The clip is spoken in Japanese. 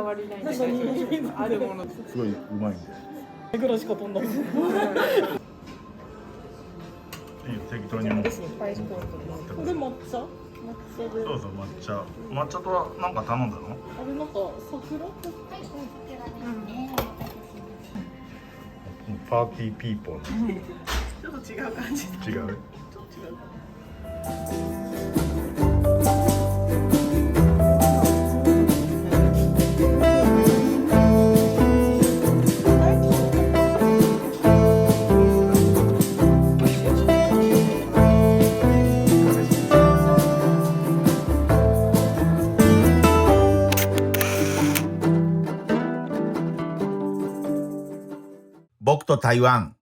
わりないんで大丈夫です。あるもの。すごいうまいんで。ぐらいしか飛んだもん。いいよ適当にもう。私にファイルコード。これ抹茶？抹茶で。そうそう抹茶とはなんか頼んだの？あれなんか桜？パーティーピーポー。ちょっと違う感じ。違う。僕と台湾。